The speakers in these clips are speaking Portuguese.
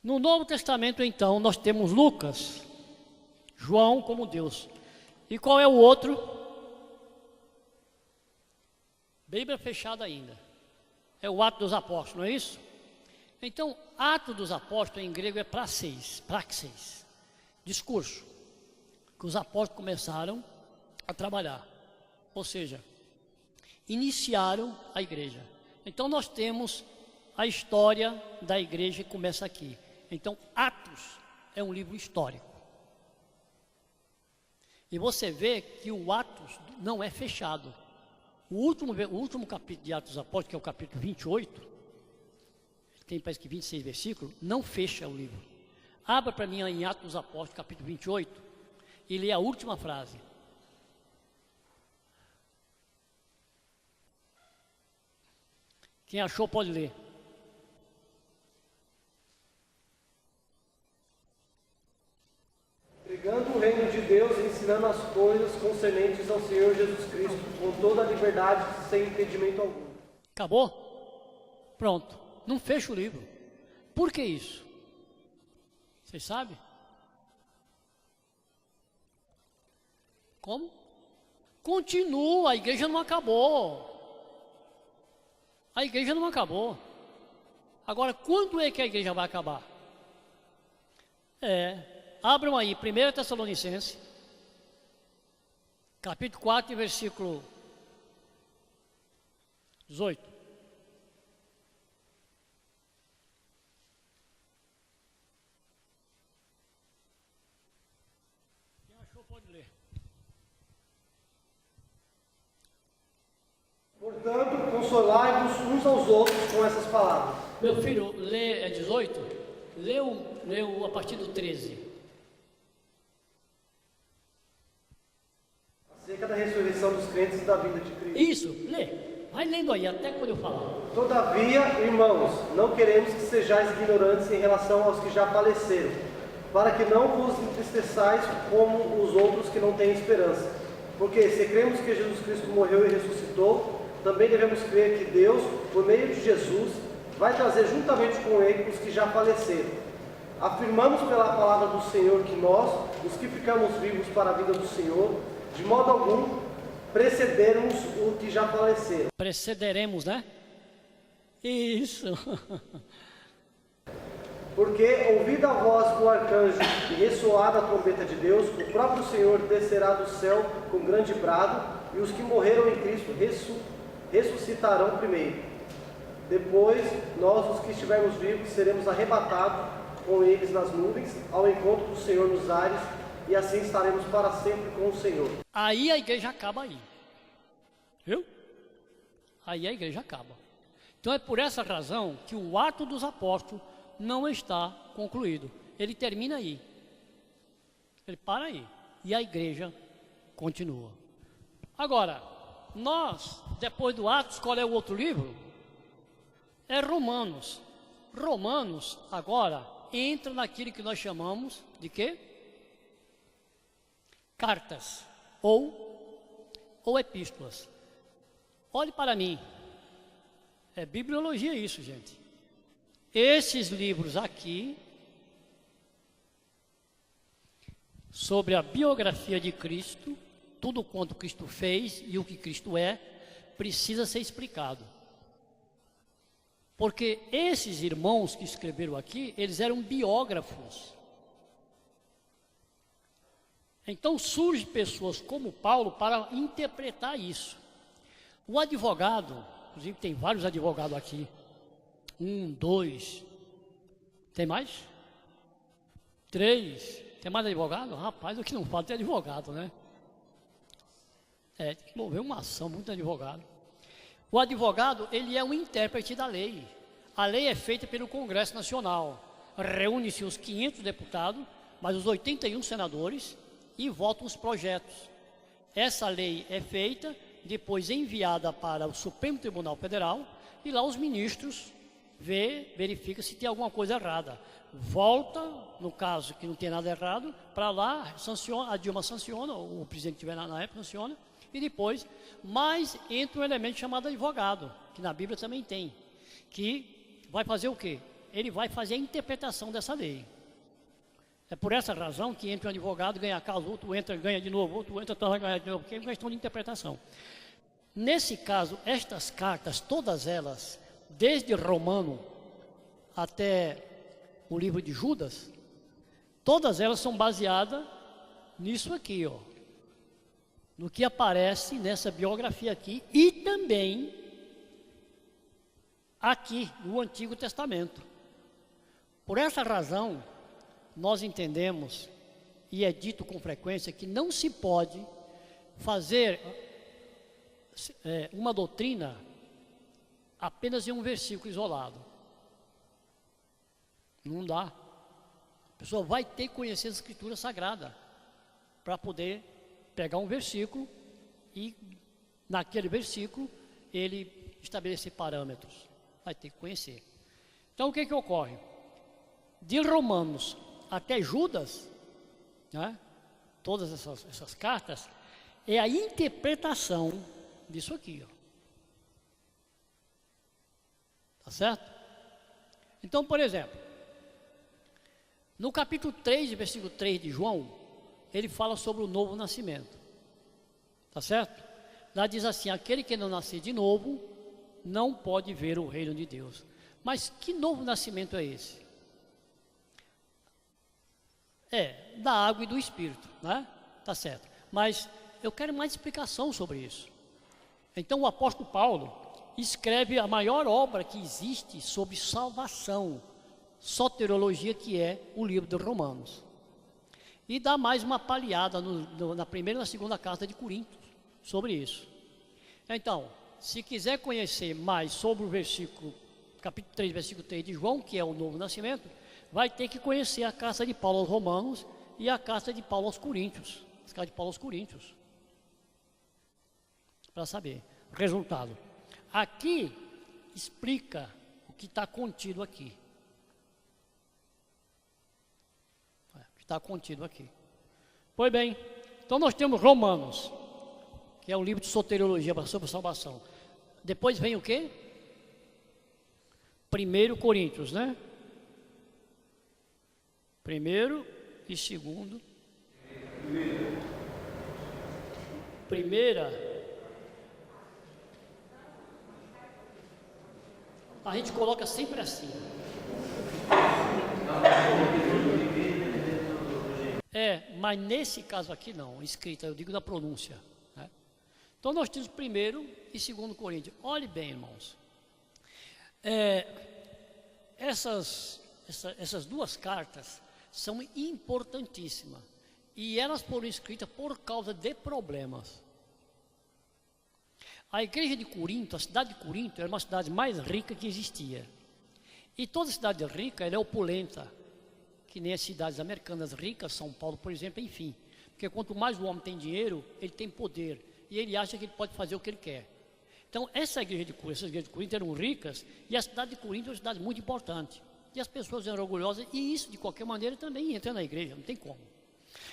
No Novo Testamento, então, nós temos Lucas, João como Deus. E qual é o outro? Bíblia fechada ainda. É o Atos dos Apóstolos, não é isso? Então, Atos dos Apóstolos em grego é praxis, discurso, que os apóstolos começaram a trabalhar. Ou seja, iniciaram a igreja. Então, nós temos a história da igreja que começa aqui. Então, Atos é um livro histórico. E você vê que o Atos não é fechado. O último capítulo de Atos dos Apóstolos, que é o capítulo 28, tem parece que 26 versículos, não fecha o livro. Abra para mim em Atos dos Apóstolos, capítulo 28, e lê a última frase. Quem achou pode ler. Pregando o reino de Deus e ensinando as coisas concernentes ao Senhor Jesus Cristo, com toda a liberdade, sem impedimento algum. Acabou? Pronto. Não fecha o livro. Por que isso? Vocês sabem? Como? Continua, a igreja não acabou. A igreja não acabou. Agora, quando é que a igreja vai acabar? Abram aí, 1 Tessalonicenses, capítulo 4, versículo 18. Quem achou pode ler. Portanto, consolai-vos uns aos outros com essas palavras. Meu filho, lê 18? Leu a partir do 13. Acerca da ressurreição dos crentes e da vinda de Cristo. Isso, lê. Vai lendo aí, até quando eu falar. Todavia, irmãos, não queremos que sejais ignorantes em relação aos que já faleceram, para que não vos entristeçais como os outros que não têm esperança. Porque se cremos que Jesus Cristo morreu e ressuscitou, também devemos crer que Deus, por meio de Jesus, vai trazer juntamente com ele os que já faleceram. Afirmamos pela palavra do Senhor que nós, os que ficamos vivos para a vida do Senhor, de modo algum, precederemos o que já faleceram. Precederemos, né? Isso. Porque, ouvida a voz do arcanjo e ressoada a trombeta de Deus, o próprio Senhor descerá do céu com grande brado, e os que morreram em Cristo ressuscitarão primeiro. Depois, nós, os que estivermos vivos, seremos arrebatados com eles nas nuvens, ao encontro do Senhor nos ares, e assim estaremos para sempre com o Senhor. Aí a igreja acaba aí. Viu? Aí a igreja acaba. Então é por essa razão que o ato dos apóstolos não está concluído. Ele termina aí. Ele para aí. E a igreja continua. Agora, nós, depois do Atos, qual é o outro livro? É Romanos. Romanos, agora, entra naquilo que nós chamamos de quê? Cartas ou epístolas. Olhe para mim. É bibliologia isso, gente. Esses livros aqui, sobre a biografia de Cristo, tudo quanto Cristo fez e o que Cristo é, precisa ser explicado. Porque esses irmãos que escreveram aqui, eles eram biógrafos. Então surgem pessoas como Paulo para interpretar isso. O advogado, inclusive tem vários advogados aqui. 1, 2, tem mais? 3, tem mais advogado? Rapaz, o que não falta é advogado, né? Tem que mover uma ação, muito advogado. O advogado, ele é um intérprete da lei. A lei é feita pelo Congresso Nacional. Reúne-se os 500 deputados, mais os 81 senadores e votam os projetos. Essa lei é feita, depois enviada para o Supremo Tribunal Federal, e lá os ministros verificam se tem alguma coisa errada. Volta, no caso que não tem nada errado, para lá, a Dilma sanciona, ou o presidente que estiver na época sanciona, e depois, mas entra um elemento chamado advogado, que na Bíblia também tem, que vai fazer o quê? ele vai fazer a interpretação dessa lei. É por essa razão que entra um advogado, ganha a causa, outro entra, ganha de novo, outro entra, ganha de novo, porque é uma questão de interpretação. Nesse caso, estas cartas, todas elas, desde Romano até o livro de Judas, todas elas são baseadas nisso aqui, ó, no que aparece nessa biografia aqui e também aqui no Antigo Testamento. Por essa razão, nós entendemos, e é dito com frequência, que não se pode fazer uma doutrina apenas em um versículo isolado. Não dá. A pessoa vai ter que conhecer a Escritura Sagrada para poder pegar um versículo e, naquele versículo, ele estabelecer parâmetros. Vai ter que conhecer. Então, o que que ocorre? De Romanos até Judas, né, todas essas cartas, é a interpretação disso aqui, ó. Tá certo? Então, por exemplo, no capítulo 3, versículo 3 de João, ele fala sobre o novo nascimento. Tá certo? Lá diz assim: aquele que não nascer de novo, não pode ver o reino de Deus. Mas que novo nascimento é esse? É, da água e do Espírito, né? Tá certo. Mas eu quero mais explicação sobre isso. Então o apóstolo Paulo escreve a maior obra que existe sobre salvação, soteriologia, que é o livro de Romanos. E dá mais uma palhada na primeira e na segunda carta de Coríntios sobre isso. Então, se quiser conhecer mais sobre o versículo, capítulo 3, versículo 3 de João, que é o novo nascimento, vai ter que conhecer a carta de Paulo aos Romanos e a carta de Paulo aos Coríntios. As cartas de Paulo aos Coríntios. Para saber. Resultado. Aqui explica o que está contido aqui. O que está contido aqui. Pois bem, então nós temos Romanos, que é um livro de soteriologia sobre salvação. Depois vem o quê? 1 Coríntios, né? 1º e 2º. Primeira. A gente coloca sempre assim. Mas nesse caso aqui não, escrita, eu digo da pronúncia, né? Então nós temos 1º e 2º Coríntios. Olhe bem, irmãos. Essas duas cartas são importantíssimas. E elas foram escritas por causa de problemas. A igreja de Corinto, a cidade de Corinto, era uma cidade mais rica que existia. E toda cidade rica, ela é opulenta, que nem as cidades americanas ricas, São Paulo, por exemplo, enfim. Porque quanto mais o homem tem dinheiro, ele tem poder. E ele acha que ele pode fazer o que ele quer. Então, essas igrejas de Corinto eram ricas, e a cidade de Corinto é uma cidade muito importante. E as pessoas eram orgulhosas, e isso, de qualquer maneira, também entra na igreja, não tem como.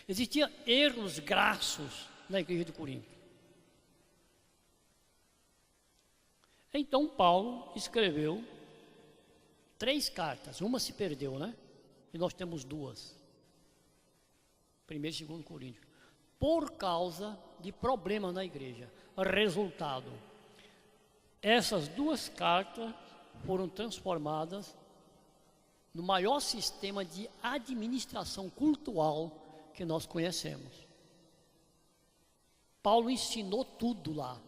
Existiam erros grassos na igreja de Corinto. Então Paulo escreveu 3 cartas, uma se perdeu, né? E nós temos 2. 1º e 2º Coríntios. Por causa de problemas na igreja. Resultado: essas 2 cartas foram transformadas no maior sistema de administração cultural que nós conhecemos. Paulo ensinou tudo lá.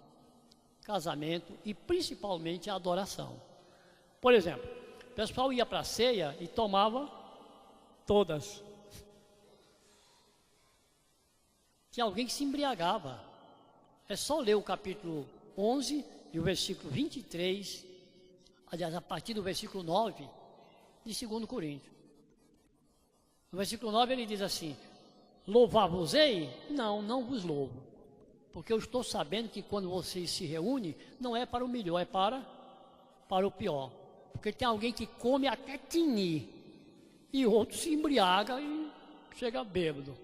Casamento e principalmente a adoração. Por exemplo, o pessoal ia para a ceia e tomava todas. Tinha alguém que se embriagava. É só ler o capítulo 11 e o versículo 23, aliás, a partir do versículo 9 de 2 Coríntios. No versículo 9 ele diz assim: louvar-vos-ei? Não, não vos louvo. Porque eu estou sabendo que quando vocês se reúnem, não é para o melhor, é para o pior. Porque tem alguém que come até tinir, e outro se embriaga e chega bêbado.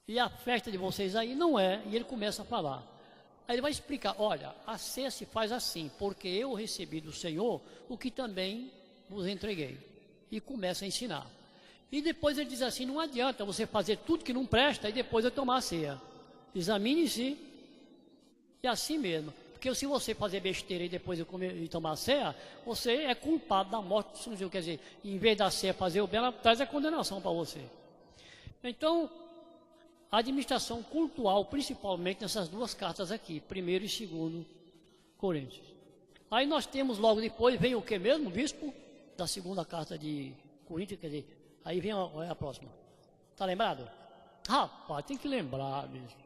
E a festa de vocês aí não é, e ele começa a falar. Aí ele vai explicar, olha, a ceia se faz assim, porque eu recebi do Senhor o que também vos entreguei. E começa a ensinar. E depois ele diz assim, não adianta você fazer tudo que não presta e depois eu tomar a ceia. Examine-se e assim mesmo. Porque se você fazer besteira e depois eu comer e tomar a ceia, você é culpado da morte do Senhor. Quer dizer, em vez da ceia fazer o bem, ela traz a condenação para você. Então, a administração cultural, principalmente nessas duas cartas aqui, 1º e 2º Coríntios. Aí nós temos logo depois, vem o que mesmo, bispo? Da segunda carta de Coríntios, quer dizer, aí vem a próxima. Está lembrado? Rapaz, tem que lembrar, bispo.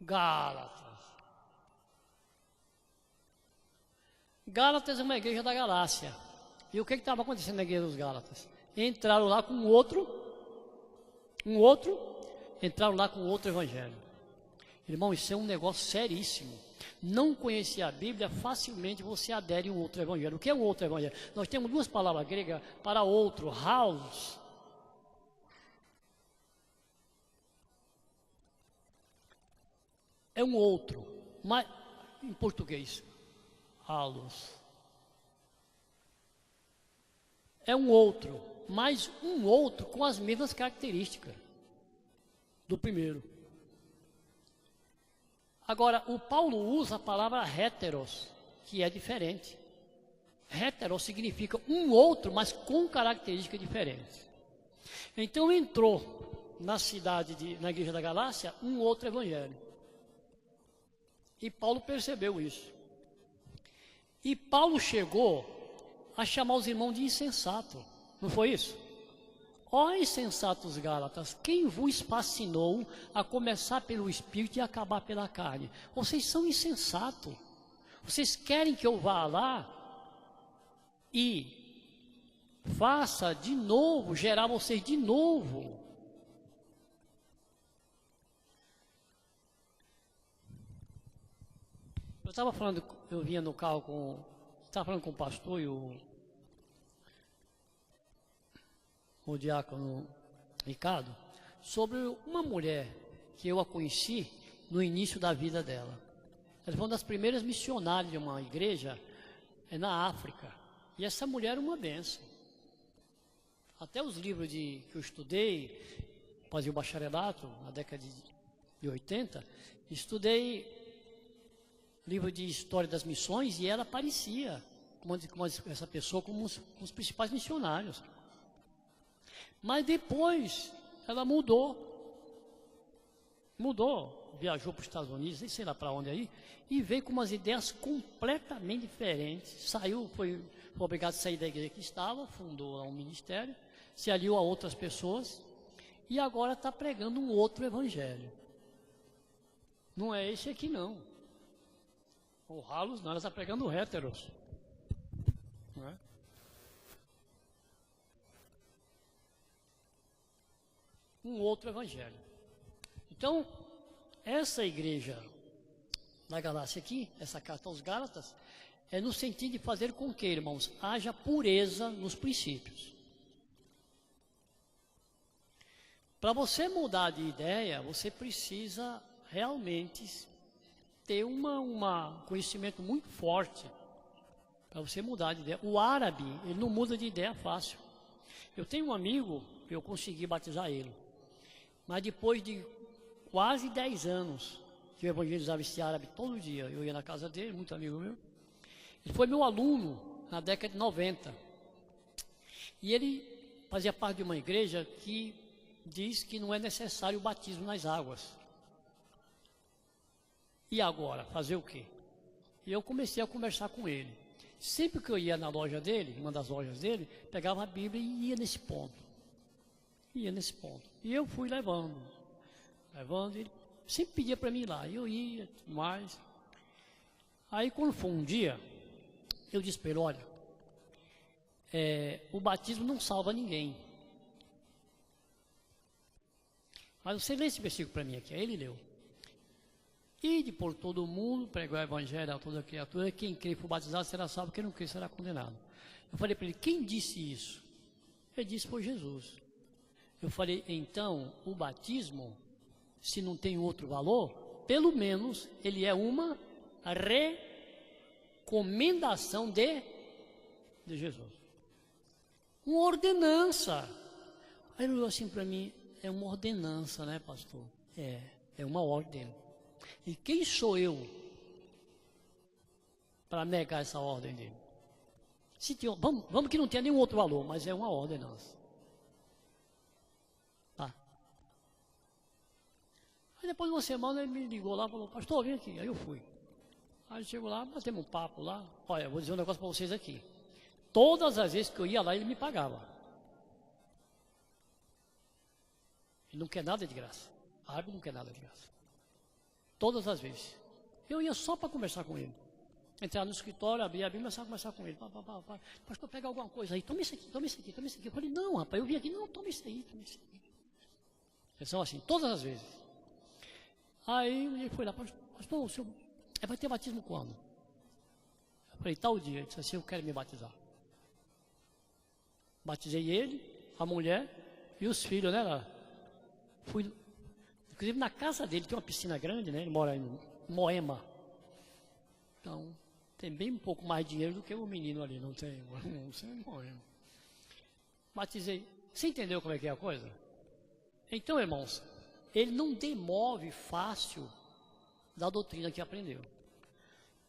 Gálatas. Gálatas é uma igreja da Galácia. E o que estava acontecendo na igreja dos Gálatas? Entraram lá com entraram lá com outro evangelho. Irmão, isso é um negócio seríssimo. Não conhecer a Bíblia, facilmente você adere a um outro evangelho. O que é um outro evangelho? Nós temos duas palavras gregas para outro, halos. É um outro, mas em português, halos. É um outro, mas um outro com as mesmas características do primeiro. Agora, o Paulo usa a palavra heteros, que é diferente. Heteros significa um outro, mas com características diferentes. Então entrou na igreja da Galácia, um outro evangelho. E Paulo percebeu isso. E Paulo chegou a chamar os irmãos de insensato. Não foi isso? Ó insensatos Gálatas, quem vos fascinou a começar pelo Espírito e acabar pela carne? Vocês são insensatos. Vocês querem que eu vá lá e faça de novo, gerar vocês de novo. Eu estava falando, eu vinha no carro estava falando com o pastor e o diácono Ricardo, sobre uma mulher que eu a conheci no início da vida dela. Ela foi uma das primeiras missionárias de uma igreja na África. E essa mulher era uma bênção. Até os livros que eu estudei, fazia o bacharelato na década de 80, estudei livro de história das missões e ela aparecia como essa pessoa como os principais missionários. Mas depois ela mudou, viajou para os Estados Unidos, sei lá para onde aí, e veio com umas ideias completamente diferentes. Saiu, foi obrigado a sair da igreja que estava, fundou um ministério, se aliou a outras pessoas e agora está pregando um outro evangelho. Não é esse aqui não. O halos não, ela está pregando o héteros. Não é? Um outro evangelho. Então, essa igreja da Galácia aqui, essa carta aos Gálatas, é no sentido de fazer com que, irmãos, haja pureza nos princípios. Para você mudar de ideia, você precisa realmente ter um conhecimento muito forte para você mudar de ideia. O árabe, ele não muda de ideia fácil. Eu tenho um amigo, eu consegui batizar ele, mas depois de quase 10 anos que eu evangelizava esse árabe todo dia, eu ia na casa dele, muito amigo meu. Ele foi meu aluno na década de 90. E ele fazia parte de uma igreja que diz que não é necessário o batismo nas águas. E agora, fazer o quê? E eu comecei a conversar com ele. Sempre que eu ia na loja dele, uma das lojas dele, pegava a Bíblia e ia nesse ponto. E eu fui levando, ele sempre pedia para mim ir lá, e eu ia, mais. Aí quando foi um dia, eu disse para ele, olha, o batismo não salva ninguém. Mas você lê esse versículo para mim aqui, aí ele leu. Ide por todo o mundo, pregar o evangelho a toda criatura, quem crê e for batizado será salvo, quem não crê será condenado. Eu falei para ele, quem disse isso? Ele disse, foi Jesus. Eu falei, então, o batismo, se não tem outro valor, pelo menos ele é uma recomendação de Jesus. Uma ordenança. Aí ele olhou assim para mim, é uma ordenança, né, pastor? É uma ordem. E quem sou eu para negar essa ordem dele? Se tinha, vamos que não tenha nenhum outro valor, mas é uma ordenança. Tá. Aí depois de uma semana ele me ligou lá e falou, pastor, vem aqui. Aí eu fui. Aí chegou lá, batemos um papo lá. Olha, eu vou dizer um negócio para vocês aqui. Todas as vezes que eu ia lá, ele me pagava. Ele não quer nada de graça. A água não quer nada de graça. Todas as vezes. Eu ia só para conversar com ele. Entrar no escritório, abrir a Bíblia e começar a conversar com ele. Pastor, pega alguma coisa aí. Toma isso aqui, toma isso aqui, toma isso aqui. Eu falei, não, rapaz, eu vim aqui. Não, toma isso aí, toma isso aí. Eles são assim, todas as vezes. Aí ele foi lá, pastor, o senhor vai ter batismo quando? Eu falei, tal dia. Ele disse assim, eu quero me batizar. Batizei ele, a mulher e os filhos, né? Lá. Fui, inclusive na casa dele, tem uma piscina grande, né? Ele mora em Moema. Então, tem bem um pouco mais de dinheiro do que o menino ali, não tem? Não sei, Moema. Batizei. Você entendeu como é que é a coisa? Então, irmãos, ele não demove fácil da doutrina que aprendeu.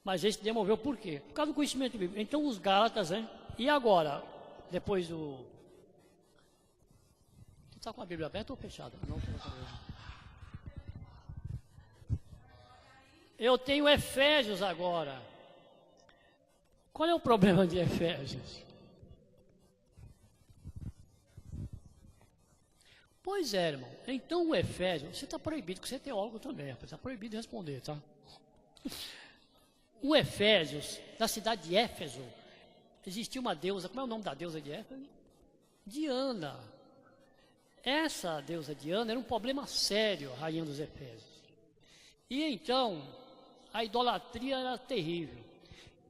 Mas ele se demoveu por quê? Por causa do conhecimento bíblico. Então, os Gálatas, né? E agora, depois do... Tu está com a Bíblia aberta ou fechada? Não, estou com a Bíblia. Eu tenho Efésios agora. Qual é o problema de Efésios? Pois é, irmão. Então o Efésios, você está proibido, porque você é teólogo também, está proibido de responder, tá? O Efésios, da cidade de Éfeso, existia uma deusa, como é o nome da deusa de Éfeso? Diana. Essa deusa Diana era um problema sério, a rainha dos Efésios. E então, a idolatria era terrível.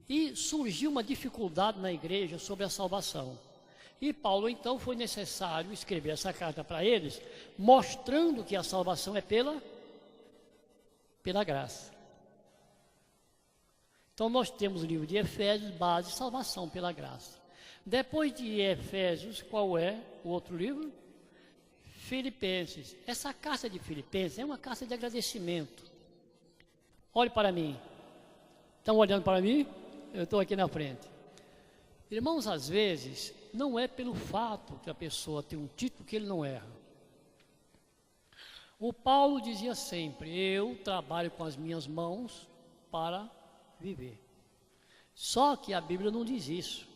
E surgiu uma dificuldade na igreja sobre a salvação. E Paulo, então, foi necessário escrever essa carta para eles, mostrando que a salvação é pela graça. Então, nós temos o livro de Efésios, base, salvação pela graça. Depois de Efésios, qual é o outro livro? Filipenses. Essa carta de Filipenses é uma carta de agradecimento. Olhe para mim. Estão olhando para mim? Eu estou aqui na frente. Irmãos, às vezes, não é pelo fato que a pessoa tem um título que ele não erra. O Paulo dizia sempre, eu trabalho com as minhas mãos para viver. Só que a Bíblia não diz isso.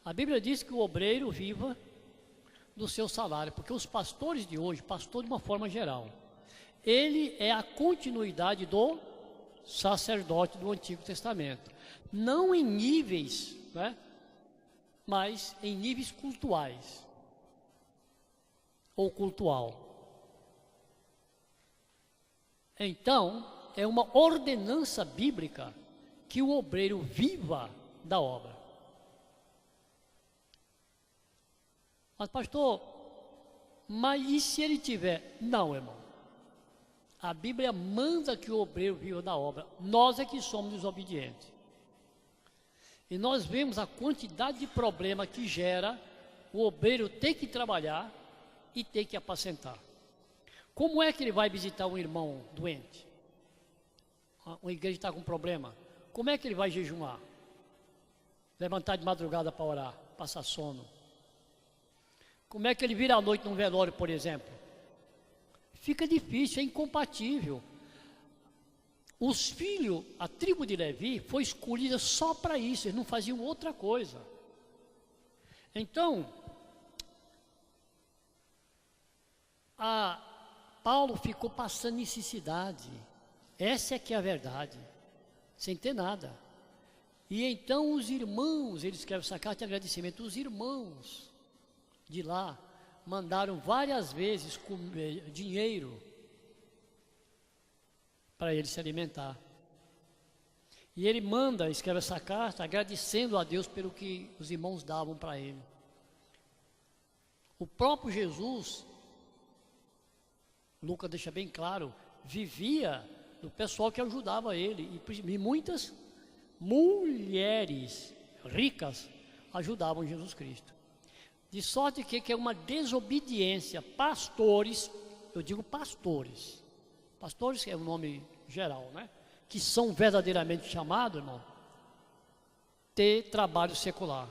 A Bíblia diz que o obreiro viva do seu salário, porque os pastores de hoje, pastor de uma forma geral, ele é a continuidade do sacerdote do Antigo Testamento. Não em níveis, né? Mas em níveis cultuais ou cultual. Então, é uma ordenança bíblica que o obreiro viva da obra. Mas pastor, mas e se ele tiver? Não, irmão. A Bíblia manda que o obreiro viva da obra. Nós é que somos desobedientes. E nós vemos a quantidade de problema que gera o obreiro ter que trabalhar e ter que apacentar. Como é que ele vai visitar um irmão doente? Uma igreja está com problema. Como é que ele vai jejuar? Levantar de madrugada para orar, passar sono. Como é que ele vira à noite num velório, por exemplo? Fica difícil, é incompatível. Os filhos, a tribo de Levi foi escolhida só para isso, eles não faziam outra coisa. Então, Paulo ficou passando necessidade. Essa é que é a verdade, sem ter nada. E então os irmãos, ele escreve essa carta de agradecimento, os irmãos de lá mandaram várias vezes dinheiro para ele se alimentar. E ele escreve essa carta agradecendo a Deus pelo que os irmãos davam para ele. O próprio Jesus, Lucas deixa bem claro, vivia Do pessoal que ajudava ele. E muitas mulheres ricas ajudavam Jesus Cristo. De sorte que é uma desobediência. Pastores, eu digo pastores. Pastores é o nome geral, né? Que são verdadeiramente chamados, irmão, ter trabalho secular.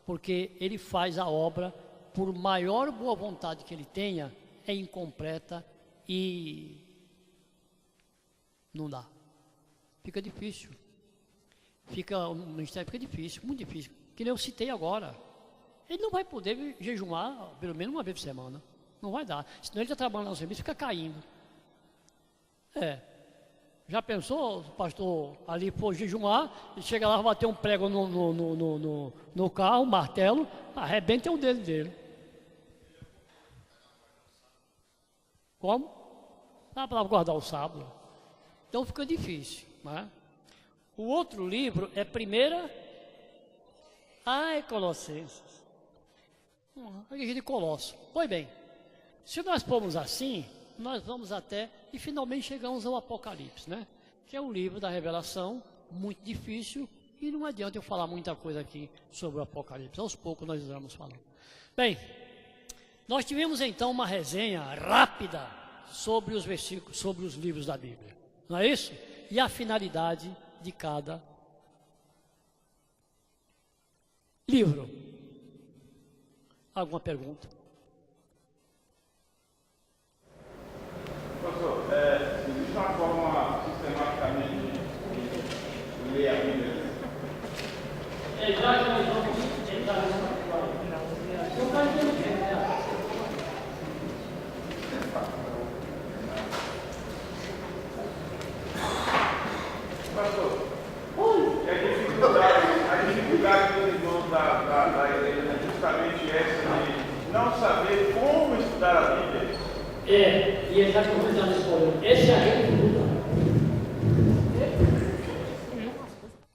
Porque ele faz a obra, por maior boa vontade que ele tenha, é incompleta e não dá. Fica difícil. O ministério fica difícil, muito difícil. Que nem eu citei agora. Ele não vai poder jejuar pelo menos uma vez por semana. Não vai dar. Senão ele está trabalhando no serviço e fica caindo. Já pensou, o pastor ali for jejuar, e chega lá, vai bater um prego no carro, um martelo, arrebenta o dedo dele. Como? Dá para guardar o sábado. Então fica difícil, né? O outro livro é Colossenses. A igreja de Colosso. Pois bem, se nós formos assim, nós vamos até, e finalmente chegamos ao Apocalipse, né? Que é um livro da revelação, muito difícil, e não adianta eu falar muita coisa aqui sobre o Apocalipse. Aos poucos nós vamos falando. Bem, nós tivemos então uma resenha rápida sobre os versículos, sobre os livros da Bíblia. Não é isso? E a finalidade de cada livro. Alguma pergunta? Pastor, existe uma forma sistematicamente de ler a Bíblia? Já que nós vamos entrar nessa parte. Eu quero entender, né? Pastor, e a dificuldade dos irmãos da igreja é justamente essa de não saber como estudar a Bíblia. E ele está comentando nesse problema. Esse é a dificuldade.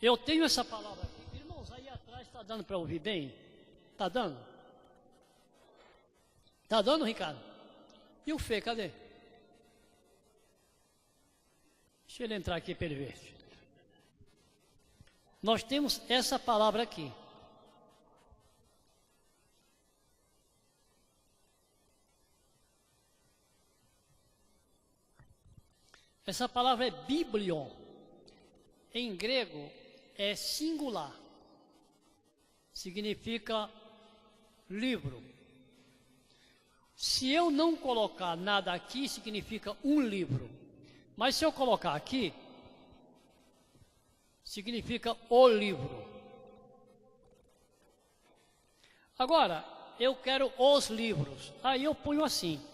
Eu tenho essa palavra aqui. Irmãos, aí atrás está dando para ouvir bem? Está dando? Está dando, Ricardo? E o Fê, cadê? Deixa ele entrar aqui para ele ver. Nós temos essa palavra aqui. Essa palavra é biblion. Em grego é singular. Significa livro. Se eu não colocar nada aqui, significa um livro. Mas se eu colocar aqui, significa o livro. Agora, eu quero os livros. Aí eu ponho assim.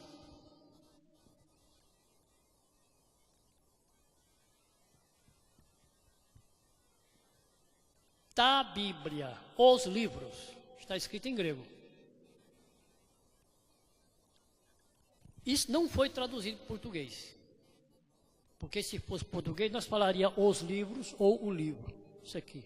Da Bíblia, os livros. Está escrito em grego. Isso não foi traduzido para português. Porque se fosse português, nós falaríamos os livros ou o livro. Isso aqui.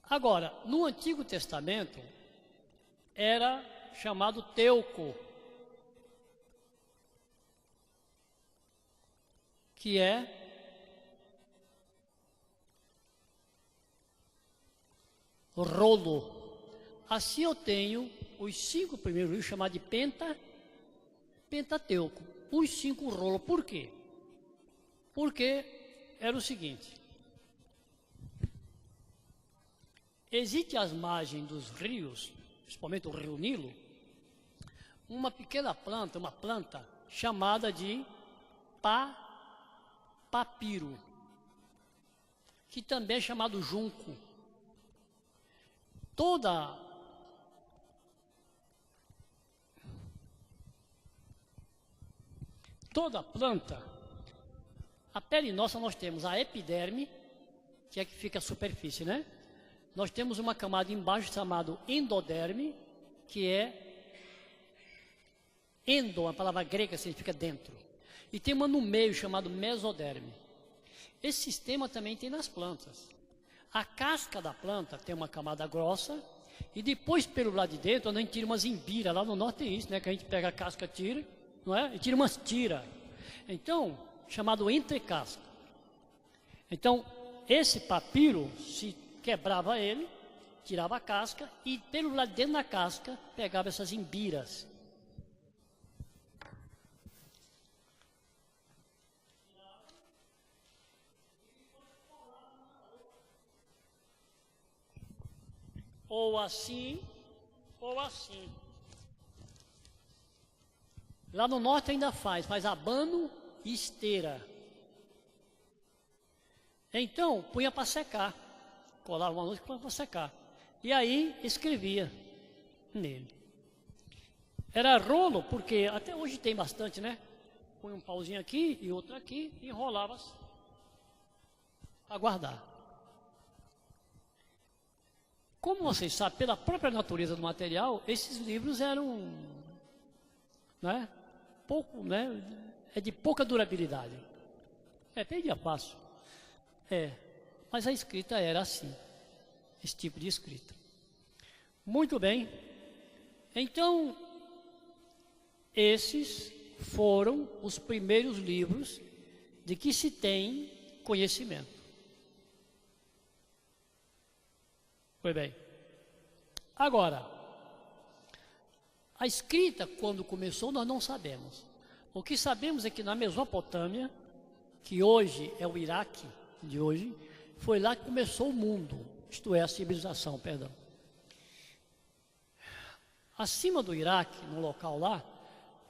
Agora, no Antigo Testamento, era chamado teuco, que é rolo. Assim eu tenho os 5 primeiros livros chamados de Pentateuco, os 5 rolos. Por quê? Porque era o seguinte: existe às margens dos rios, principalmente o rio Nilo, uma pequena planta, chamada de papiro, que também é chamado junco. Toda planta, a pele nossa, nós temos a epiderme, que é que fica a superfície, né? Nós temos uma camada embaixo chamada endoderme, que é endo, a palavra grega significa dentro. E tem uma no meio chamada mesoderme. Esse sistema também tem nas plantas. A casca da planta tem uma camada grossa E depois, pelo lado de dentro, a gente tira umas embiras. Lá no norte tem isso, né? Que a gente pega a casca, tira, não é? E tira umas tiras. Então, chamado entrecasca. Então, esse papiro, se quebrava ele, tirava a casca e pelo lado de dentro da casca, pegava essas embiras. Ou assim, ou assim. Lá no norte ainda faz abano e esteira. Então, punha para secar. Colava uma noite e punha para secar. E aí, escrevia nele. Era rolo, porque até hoje tem bastante, né? Põe um pauzinho aqui e outro aqui, e enrolava para guardar. Como vocês sabem, pela própria natureza do material, esses livros eram, né, pouco, né, é de pouca durabilidade. Perdia fácil. Mas a escrita era assim, esse tipo de escrita. Muito bem. Então, esses foram os primeiros livros de que se tem conhecimento. Foi bem. Agora, a escrita, quando começou, nós não sabemos. O que sabemos é que na Mesopotâmia, que hoje é o Iraque de hoje, foi lá que começou o mundo, isto é, a civilização, perdão. Acima do Iraque, no local lá,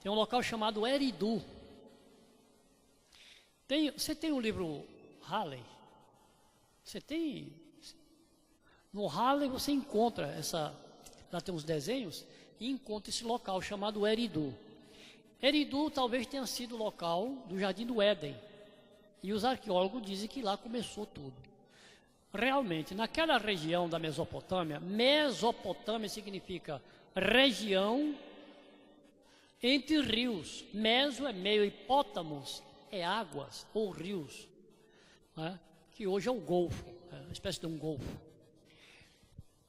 tem um local chamado Eridu. Você tem um livro Halley? Você tem... No Halley você encontra lá tem uns desenhos, e encontra esse local chamado Eridu. Eridu talvez tenha sido o local do Jardim do Éden. E os arqueólogos dizem que lá começou tudo. Realmente, naquela região da Mesopotâmia, Mesopotâmia significa região entre rios. Meso é meio, hipótamos é águas ou rios, né? Que hoje é o Golfo, uma espécie de um golfo.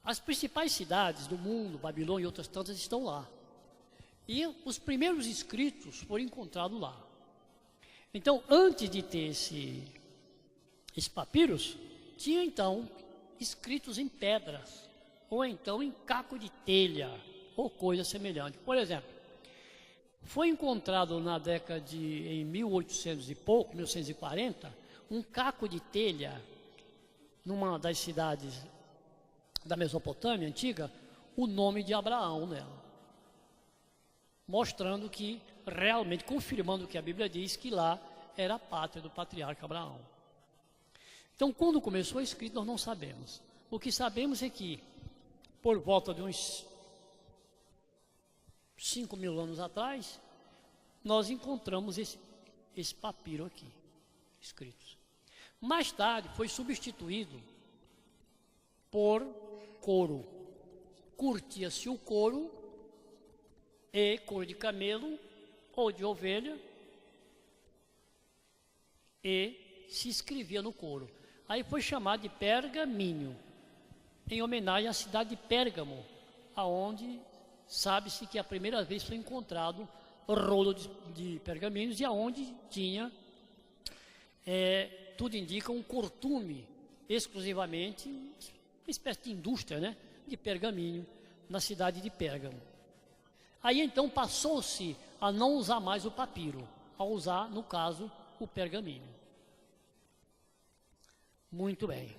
As principais cidades do mundo, Babilônia e outras tantas, estão lá. E os primeiros escritos foram encontrados lá. Então, antes de ter esse papiros, tinha então escritos em pedras, ou então em caco de telha, ou coisa semelhante. Por exemplo, foi encontrado na década em 1800 e pouco, 1940, um caco de telha, numa das cidades da Mesopotâmia antiga, o nome de Abraão nela. Mostrando que, realmente, confirmando o que a Bíblia diz, que lá era a pátria do patriarca Abraão. Então, quando começou a escrita, nós não sabemos. O que sabemos é que, por volta de uns 5.000 anos atrás, nós encontramos esse papiro aqui, escritos. Mais tarde, foi substituído por couro. Curtia-se o couro e couro de camelo ou de ovelha e se escrevia no couro. Aí foi chamado de pergaminho, em homenagem à cidade de Pérgamo, aonde sabe-se que a primeira vez foi encontrado rolo de pergaminhos e aonde tinha, tudo indica, um cortume exclusivamente, uma espécie de indústria, né, de pergaminho na cidade de Pérgamo. Aí então passou-se a não usar mais o papiro, a usar, no caso, o pergaminho. Muito bem.